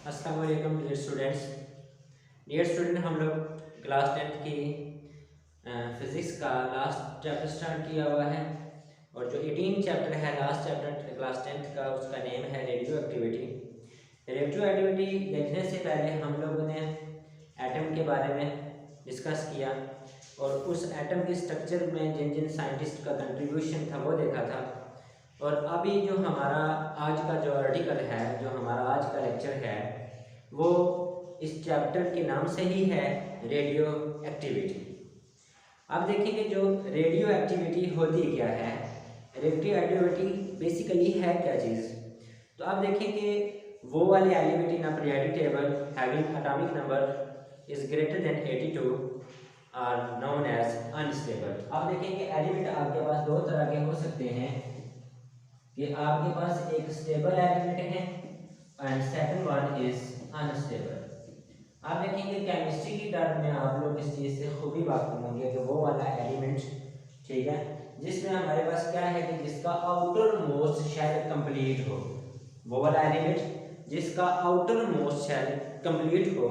अस्सलाम वालेकुम dear students. हम लोग क्लास 10th की फिज़िक्स का लास्ट चैप्टर स्टार्ट किया हुआ है और जो 18 चैप्टर है लास्ट चैप्टर क्लास 10th का उसका नेम है रेडियो एक्टिविटी। रेडियो एक्टिविटी देखने से पहले हम लोगों ने एटम के बारे में डिस्कस किया और उस एटम के स्ट्रक्चर में जिन जिन साइंटिस्ट का कंट्रीब्यूशन था वो देखा था। और अभी जो हमारा आज का जो आर्टिकल है, जो हमारा आज का लेक्चर है, वो इस चैप्टर के नाम से ही है रेडियो एक्टिविटी। आप देखेंगे जो रेडियो एक्टिविटी होती क्या है, रेडियो एक्टिविटी बेसिकली है क्या चीज़। तो आप देखेंगे वो वाले element in a periodic table having atomic number is greater than 82 are known as unstable. आप देखेंगे एलिमेंट आपके पास दो तरह के हो सकते हैं कि आपके पास एक स्टेबल एलिमेंट है and second one is unstable. आप देखेंगे केमिस्ट्री की टर्म में आप लोग इस चीज़ से खूब ही वाकिफ होंगे कि वो वाला एलिमेंट, ठीक है, जिसमें हमारे पास क्या है कि जिसका आउटर मोस्ट शेल कंप्लीट हो, वो वाला एलिमेंट जिसका आउटर मोस्ट शेल कंप्लीट हो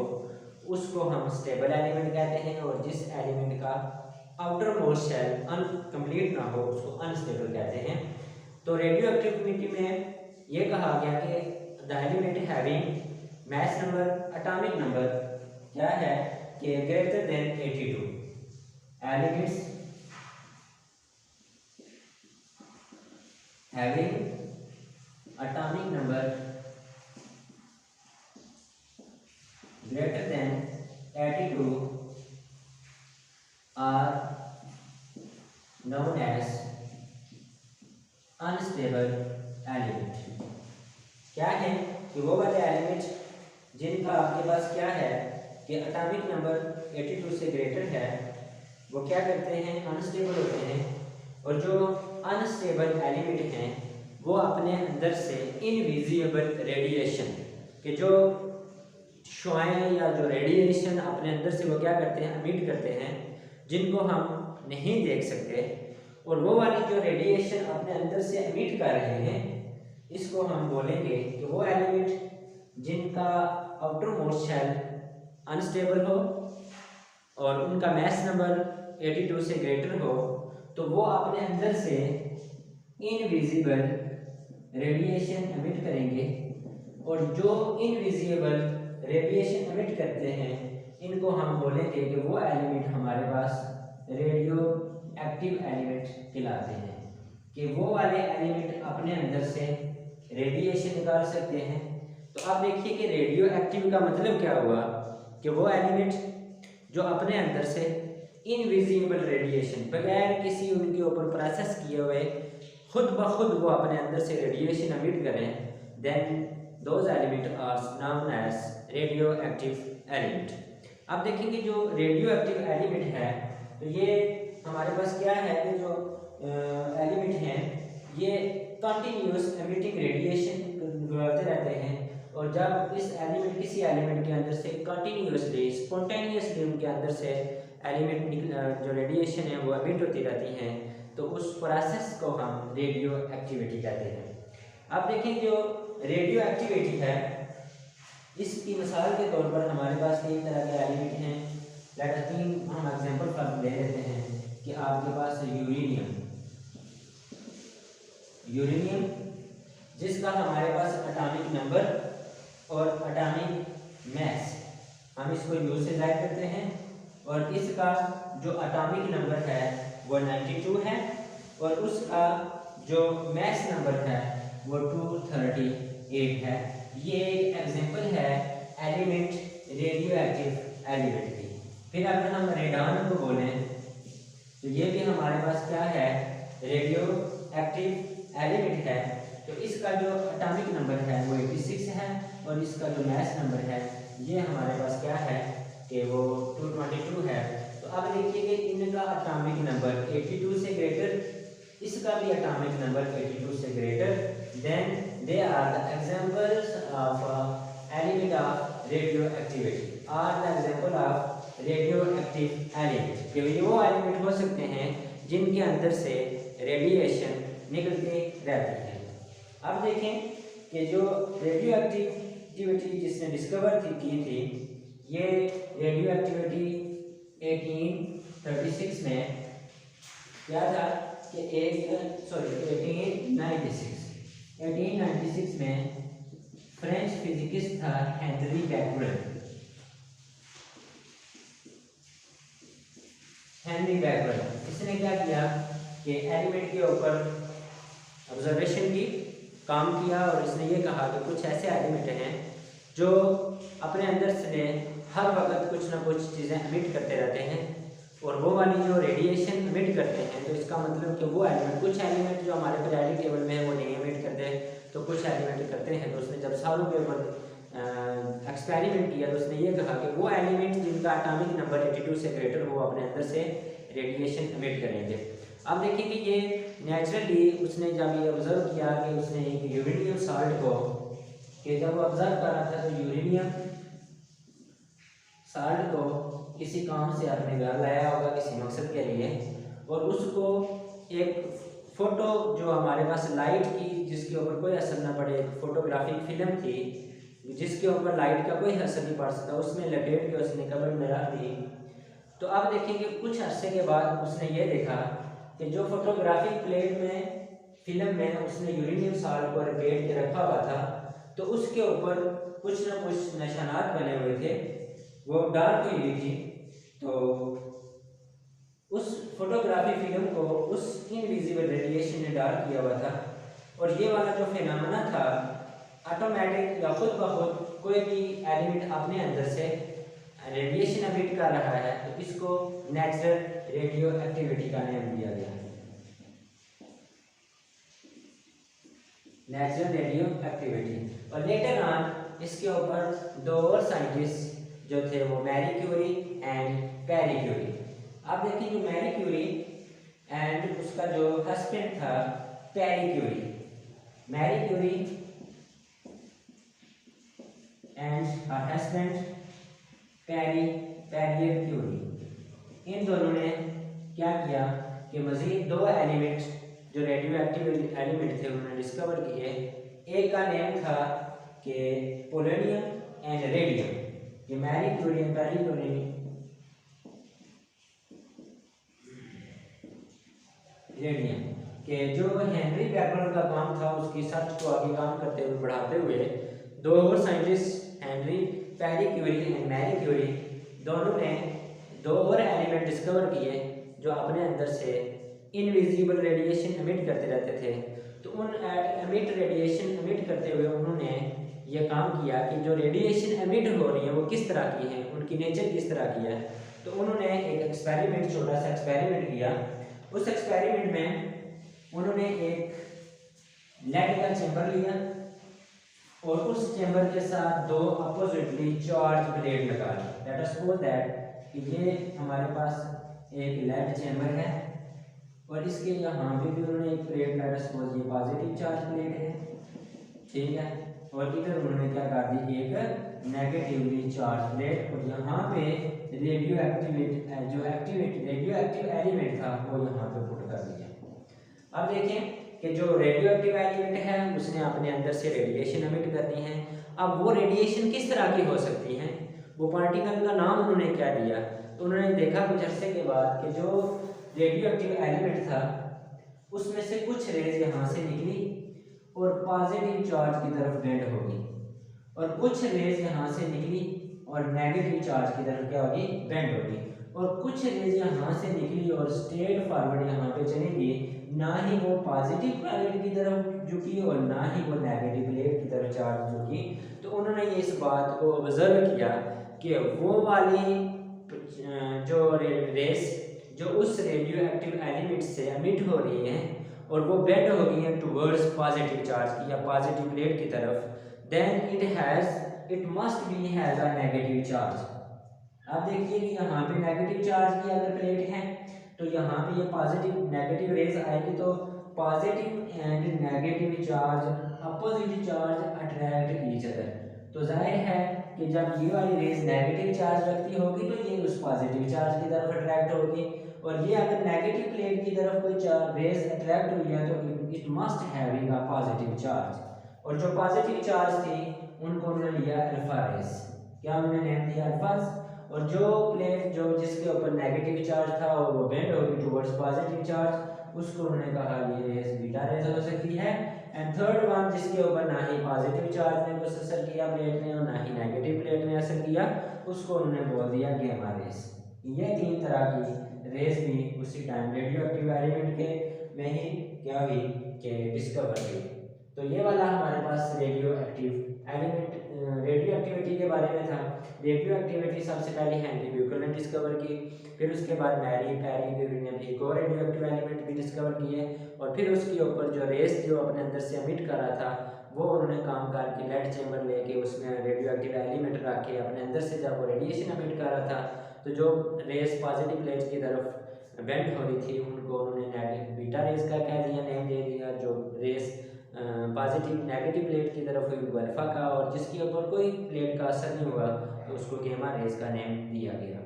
उसको हम स्टेबल एलिमेंट कहते हैं, और जिस एलिमेंट का आउटर मोस्ट शेल अनकम्प्लीट ना हो उसको अनस्टेबल कहते हैं। तो रेडियो एक्टिविटी में ये कहा गया कि the element having mass number atomic number क्या है कि greater than 82 elements having atomic number greater than 82 are known as unstable element. क्या है कि वो वाले एलिमेंट जिनका आपके पास क्या है कि एटॉमिक नंबर 82 से ग्रेटर है वो क्या करते हैं, अनस्टेबल होते हैं। और जो अनस्टेबल एलिमेंट हैं वो अपने अंदर से इनविजिबल रेडिएशन के जो शुआएं या जो रेडिएशन अपने अंदर से वो क्या करते हैं, एमिट करते हैं, जिनको हम नहीं देख सकते। और वो वाली जो रेडिएशन अपने अंदर से एमिट कर रहे हैं इसको हम बोलेंगे कि वो एलिमेंट जिनका आउटर मोस्ट शेल अनस्टेबल हो और उनका मास नंबर 82 से ग्रेटर हो तो वो अपने अंदर से इनविजिबल रेडिएशन एमिट करेंगे। और जो इनविजिबल रेडिएशन एमिट करते हैं इनको हम बोलेंगे कि वो एलिमेंट हमारे पास रेडियो एक्टिव एलिमेंट कहलाते हैं, कि वो वाले एलिमेंट अपने अंदर से रेडिएशन निकाल सकते हैं। तो आप देखिए कि रेडियो एक्टिव का मतलब क्या हुआ कि वो एलिमेंट जो अपने अंदर से इनविजिबल रेडिएशन बगैर किसी उनके ऊपर प्रोसेस किए हुए खुद ब खुद वो अपने अंदर से रेडिएशन एमिट करें, then those element are known as radioactive element. आप देखेंगे जो रेडियो एक्टिव एलिमेंट है तो ये हमारे पास क्या है कि जो एलिमेंट हैं ये कंटिन्यूस एमिटिंग रेडिएशन गुजरते रहते हैं। और जब इस एलिमेंट किसी एलिमेंट के अंदर से कंटिन्यूसली स्पॉन्टेनियसली उनके अंदर से एलिमेंट जो रेडिएशन है वो एमिट होती रहती हैं तो उस प्रोसेस को हम रेडियो एक्टिविटी कहते हैं। अब देखिए जो रेडियो एक्टिविटी है इसकी मिसाल के तौर पर हमारे पास तीन तरह के एलिमेंट हैं। लेट अस तीन हम एग्जांपल फर्क ले लेते हैं कि आपके पास यूरेनियम जिसका हमारे पास एटॉमिक नंबर और एटॉमिक मास हम इसको यू से जाहिर करते हैं, और इसका जो एटॉमिक नंबर है वो 92 है और उसका जो मास नंबर है वो 238 है। ये एक एग्जांपल है एलिमेंट रेडियो एक्टिव एलिमेंट की। फिर अगर हम रेडॉन को बोलें तो ये भी हमारे पास क्या है, रेडियो एक्टिव एलिमेंट है। तो इसका जो एटॉमिक नंबर है वो 86 है और इसका जो मास नंबर है ये हमारे पास क्या है कि वो 222 है। तो अब देखिए कि इनका एटॉमिक नंबर 82 से ग्रेटर, इसका भी एटॉमिक नंबर 82 से greater, then they are the examples of element of radioactivity are the example of radioactive element. कि वो एलिमेंट हो सकते हैं जिनके अंदर से रेडिएशन निकलती रहती है। अब देखें कि जो रेडियो एक्टिव एक्टिविटी जिसने डिस्कवर की थी, ये रेडियो एक्टिविटी 1836 में क्या था कि 1896 में फ्रेंच फिजिकिस्ट था हेनरी बैक्यूरेल। इसने क्या किया कि एलिमेंट के ऊपर ऑब्जर्वेशन की काम किया और इसने ये कहा कि कुछ ऐसे एलिमेंट हैं जो अपने अंदर से हर वक्त कुछ ना कुछ चीज़ें एमिट करते रहते हैं, और वो वाली जो रेडिएशन एमिट करते हैं, तो इसका मतलब कि वो एलिमेंट, कुछ एलिमेंट जो हमारे पीरियोडिक टेबल में है वो नहीं एमिट करते, तो कुछ एलिमेंट करते हैं। तो उसने जब सालों के ऊपर एक्सपेरिमेंट किया तो उसने ये कहा कि वो एलिमेंट जिनका एटॉमिक नंबर 82 से ग्रेटर, वो अपने अंदर से रेडिएशन एमिट करेंगे। अब देखिए कि ये नेचुरली उसने जब ये ऑब्जर्व किया कि उसने एक यूरेनियम साल्ट को, कि जब वो ऑब्जर्व कर रहा था तो यूरेनियम साल्ट को किसी काम से अपने घर लाया होगा किसी मकसद के लिए, और उसको एक फ़ोटो जो हमारे पास लाइट की जिसके ऊपर कोई असर ना पड़े, फोटोग्राफिक फिल्म थी जिसके ऊपर लाइट का कोई असर नहीं पड़ सकता, उसमें लपेट के उसने कब्र में रख दी। तो अब देखेंगे कुछ अरसे के बाद उसने ये देखा कि जो फोटोग्राफिक प्लेट में फिल्म में उसने यूरेनियम साल्ट को लपेट के रखा हुआ था, तो उसके ऊपर कुछ ना कुछ निशानात बने हुए थे, वो डार्क हुई हुई थी। तो उस फोटोग्राफी फिल्म को उस इनविजिबल रेडिएशन ने डार्क किया हुआ था, और ये वाला जो फिनोमेना था ऑटोमेटिक या खुद ब खुद कोई भी एलिमेंट अपने अंदर से रेडिएशन एमिट कर रहा है, तो इसको नेचुरल रेडियो एक्टिविटी का नाम दिया गया है, नेचुरल रेडियो एक्टिविटी। और लेटर ऑन इसके ऊपर दो और साइंटिस्ट जो थे वो Marie Curie and Pierre Curie. आप देखिए जो मैरी क्यूरी एंड उसका जो हस्बैंड था Pierre Curie, Marie Curie and her husband Pierre Curie, इन दोनों ने क्या किया कि मजीद दो एलिमेंट जो रेडियो एक्टिव एलिमेंट थे उन्होंने डिस्कवर किए। एक का नेम था कि पोलोनियम एंड रेडियम। ये Marie Curie and Pierre Curie radium के जो हेनरी बैक्यूरेल का काम था उसकी सर्च को आगे काम करते हुए बढ़ाते हुए दो और scientist Henry Pierre Curie and Marie Curie दोनों ने दो और एलिमेंट डिस्कवर किए जो अपने अंदर से इनविजिबल रेडिएशन एमिट करते रहते थे। तो उन रेडिएशन एमिट करते हुए उन्होंने ये काम किया कि जो रेडिएशन एमिट हो रही है वो किस तरह की है, उनकी नेचर किस तरह की है। तो उन्होंने एक एक्सपेरिमेंट, छोटा सा एक्सपेरिमेंट किया। उस एक्सपेरिमेंट में उन्होंने एक लेड का चैम्बर लिया और उस चैम्बर के साथ दो अपोजिटली चार्ज प्लेट लगा दी। लेट अस सपोज दैट कि ये हमारे पास एक लेड चैम्बर है और इसके यहाँ पे भी उन्होंने एक प्लेट, लेट अस सपोज ये पॉजिटिव चार्ज प्लेट है, ठीक है, और इधर उन्होंने क्या कर दी एक नेगेटिवली चार्ज प्लेट, और यहाँ पे रेडियो एक्टिव एलिमेंट था वो यहाँ पे पुट कर दिया। अब देखें कि जो रेडियो एक्टिव एलिमेंट है उसने अपने अंदर से रेडिएशन एमिट करनी है। अब वो रेडिएशन किस तरह की हो सकती हैं, वो पार्टिकल का नाम उन्होंने क्या दिया। तो उन्होंने देखा कुछ अर्से के बाद कि जो रेडियो एक्टिव एलिमेंट था उसमें से कुछ रेज यहाँ से निकली और पॉजिटिव चार्ज की तरफ बेंड होगी, और कुछ रेज यहाँ से निकली और नेगेटिव चार्ज की तरफ क्या होगी, बेंड होगी, और कुछ रेज यहाँ से निकली और स्ट्रेट फॉरवर्ड यहाँ पे चलेगी, ना ही वो पॉजिटिव प्लेट की तरफ झुकी और ना ही वो नेगेटिव प्लेट की तरफ चार्ज झुकी। तो उन्होंने इस बात को ऑब्जर्व किया कि वो वाली जो रेस जो उस रेडियो एक्टिव एलिमेंट से एमिट हो रही है और वो बेंड हो गई है टुवर्ड्स पॉजिटिव चार्ज की या पॉजिटिव प्लेट की तरफ, then it must be has a negative charge. अब देखिए कि यहाँ पे नेगेटिव चार्ज की अगर प्लेट है तो यहाँ पे ये पॉजिटिव नेगेटिव रेज आएगी, तो positive and negative charge opposite charge attract each other. तो जाहिर है कि जब ये वाली रेज नेगेटिव चार्ज रखती होगी तो ये उस पॉजिटिव चार्ज की तरफ अट्रैक्ट होगी, और ये अगर नेगेटिव प्लेट की तरफ कोई रेज अट्रैक्ट हुई है तो it must having a positive charge, और जो पॉजिटिव चार्ज थी उनको उन्होंने लिया अल्फा रेस। क्या उन्होंने नेम दिया अल्फाज। और जो प्लेट जो जिसके ऊपर नेगेटिव चार्ज था और वो बेंड होगी टुवर्ड्स पॉजिटिव चार्ज, उसको उन्होंने कहा ये रेस बीटा रेस हो सकती है। एंड थर्ड वन जिसके ऊपर ना ही पॉजिटिव चार्ज ने कुछ असर किया प्लेट ने और ना ही नेगेटिव प्लेट ने असर किया, उसको उन्होंने बोल दिया गामा रेस। ये तीन तरह की रेस भी उसी टाइम रेडियो एक्टिव एलिमेंट के में ही क्या हुई कि डिस्कवर हुई। तो ये वाला हमारे पास radioactive element radioactivity के बारे में था। रेडियो एक्टिविटी सबसे पहले हेनरी ब्यूकल ने डिस्कवर की, फिर उसके बाद मैरी पैरी क्यूरी ने भी एक और रेडियो एक्टिव एलिमेंट भी डिस्कवर किए, और फिर उसके ऊपर जो रेस जो अपने अंदर से एमिट कर रहा था वो उन्होंने काम करके लेड चैम्बर लेके उसमें रेडियो एक्टिव एलिमेंट रख के अपने अंदर से जब वो रेडिएशन एमिट कर रहा था, तो जो रेस पॉजिटिव प्लेट की तरफ बेंड हो रही थी उनको उन्होंने बीटा रेस का कह दिया, नेम दे दिया। जो रेस पॉजिटिव नेगेटिव प्लेट की तरफ हुई उनको अल्फा का, और जिसके ऊपर कोई प्लेट का असर नहीं हुआ तो उसको गामा रेस का नेम दिया गया।